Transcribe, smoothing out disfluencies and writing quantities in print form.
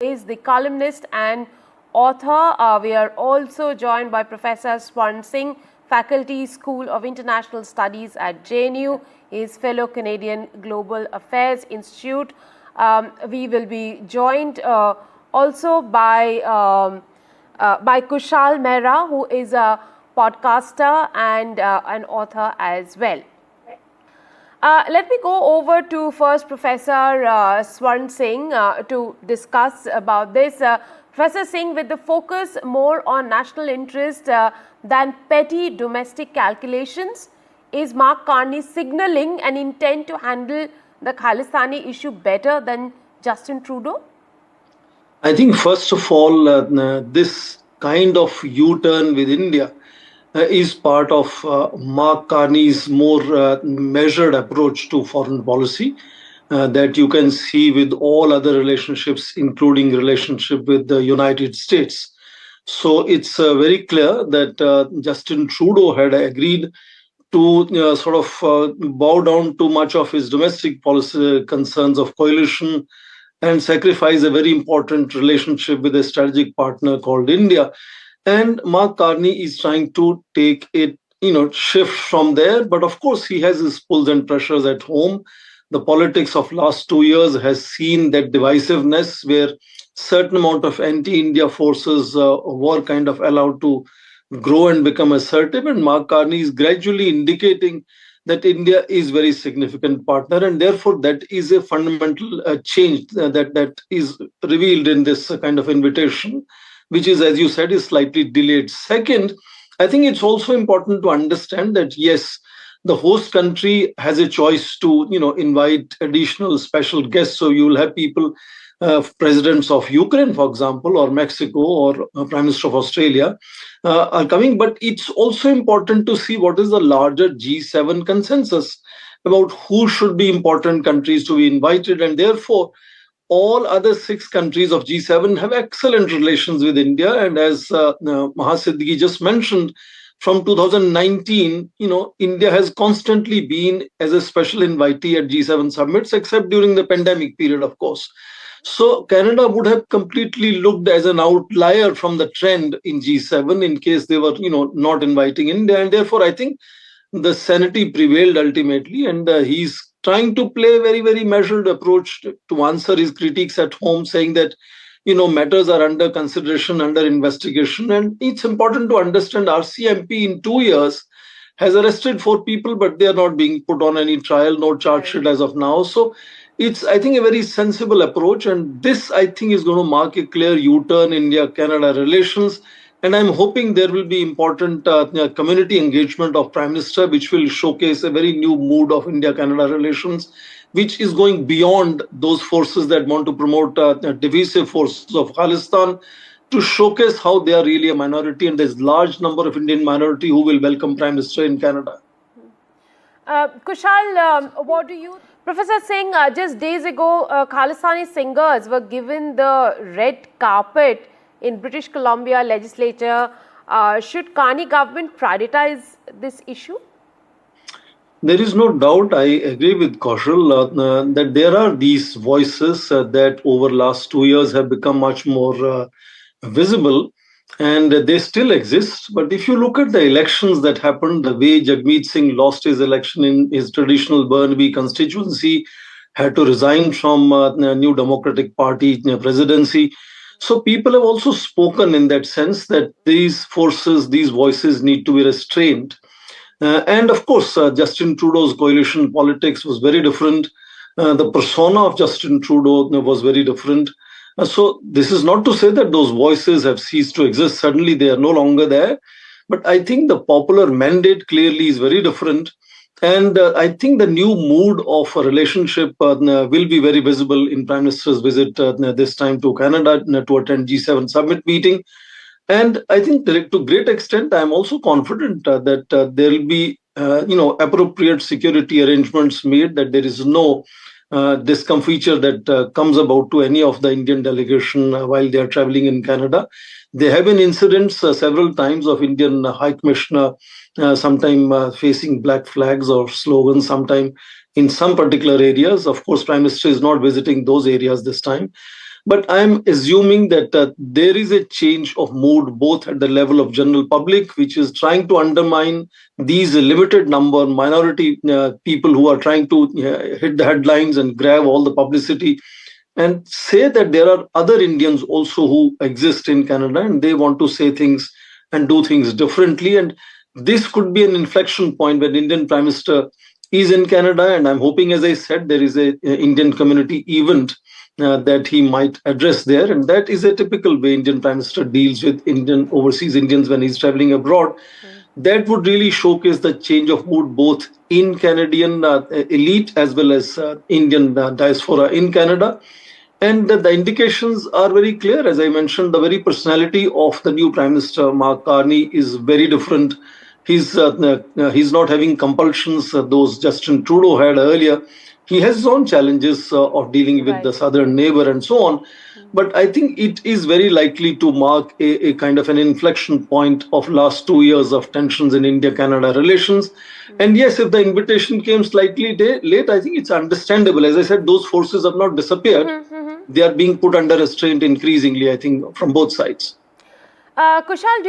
is the columnist and author. We are also joined by Professor Swarn Singh, Faculty School of International Studies at JNU, his fellow Canadian Global Affairs Institute. We will be joined also by Kushal Mehra, who is a podcaster and an author as well. Let me go over to first Professor Swarn Singh to discuss about this. Professor Singh, with the focus more on national interest than petty domestic calculations, is Mark Carney signalling an intent to handle the Khalistani issue better than Justin Trudeau? I think first of all, this kind of U-turn with India is part of Mark Carney's more measured approach to foreign policy that you can see with all other relationships, including relationship with the United States. So it's very clear that Justin Trudeau had agreed to bow down to much of his domestic policy concerns of coalition and sacrifice a very important relationship with a strategic partner called India. And Mark Carney is trying to take it, shift from there. But of course, he has his pulls and pressures at home. The politics of last 2 years has seen that divisiveness where certain amount of anti-India forces were kind of allowed to grow and become assertive. And Mark Carney is gradually indicating that India is very significant partner. And therefore, that is a fundamental change that is revealed in this kind of invitation, which is, as you said, is slightly delayed. Second, I think it's also important to understand that, yes, the host country has a choice to, invite additional special guests. So you will have people, presidents of Ukraine, for example, or Mexico, or Prime Minister of Australia are coming. But it's also important to see what is the larger G7 consensus about who should be important countries to be invited. And therefore, all other 6 countries of G7 have excellent relations with India. And as Mahasiddiqui just mentioned, from 2019, India has constantly been as a special invitee at G7 summits, except during the pandemic period, of course. So Canada would have completely looked as an outlier from the trend in G7 in case they were, not inviting India. And therefore, I think the sanity prevailed ultimately, and he's trying to play a very, very measured approach to answer his critiques at home, saying that, matters are under consideration, under investigation. And it's important to understand RCMP in 2 years has arrested 4 people, but they are not being put on any trial, no charge sheet as of now. So it's, I think, a very sensible approach. And this, I think, is going to mark a clear U-turn in India-Canada relations. And I'm hoping there will be important community engagement of Prime Minister, which will showcase a very new mood of India-Canada relations, which is going beyond those forces that want to promote divisive forces of Khalistan, to showcase how they are really a minority. And there's a large number of Indian minority who will welcome Prime Minister in Canada. Kushal, what do you... Professor Singh, just days ago, Khalistani singers were given the red carpet in British Columbia legislature. Should Carney government prioritize this issue? There is no doubt. I agree with Kaushal that there are these voices that over last 2 years have become much more visible, and they still exist. But if you look at the elections that happened, the way Jagmeet Singh lost his election in his traditional Burnaby constituency, had to resign from New Democratic Party presidency. So people have also spoken in that sense that these forces, these voices need to be restrained. And of course, Justin Trudeau's coalition politics was very different. The persona of Justin Trudeau was very different. So this is not to say that those voices have ceased to exist. Suddenly they are no longer there. But I think the popular mandate clearly is very different. And I think the new mood of a relationship will be very visible in Prime Minister's visit this time to Canada to attend G7 summit meeting. And I think to great extent, I'm also confident that there will be, appropriate security arrangements made, that there is no discomfiture that comes about to any of the Indian delegation while they are traveling in Canada. There have been incidents several times of Indian High Commissioner sometime facing black flags or slogans, sometime in some particular areas. Of course, Prime Minister is not visiting those areas this time. But I'm assuming that there is a change of mood both at the level of general public, which is trying to undermine these limited number minority people who are trying to hit the headlines and grab all the publicity, and say that there are other Indians also who exist in Canada and they want to say things and do things differently. And this could be an inflection point when Indian Prime Minister is in Canada. And I'm hoping, as I said, there is a Indian community event that he might address there. And that is a typical way Indian Prime Minister deals with Indian overseas Indians when he's traveling abroad. That would really showcase the change of mood both in Canadian elite as well as Indian diaspora in Canada. And the indications are very clear. As I mentioned, the very personality of the new Prime Minister, Mark Carney, is very different. He's not having compulsions those Justin Trudeau had earlier. He has his own challenges of dealing with the southern neighbor and so on. But I think it is very likely to mark a kind of an inflection point of last 2 years of tensions in India-Canada relations. And yes, if the invitation came slightly late, I think it's understandable. As I said, those forces have not disappeared. They are being put under restraint increasingly, I think, from both sides. Kushal, do you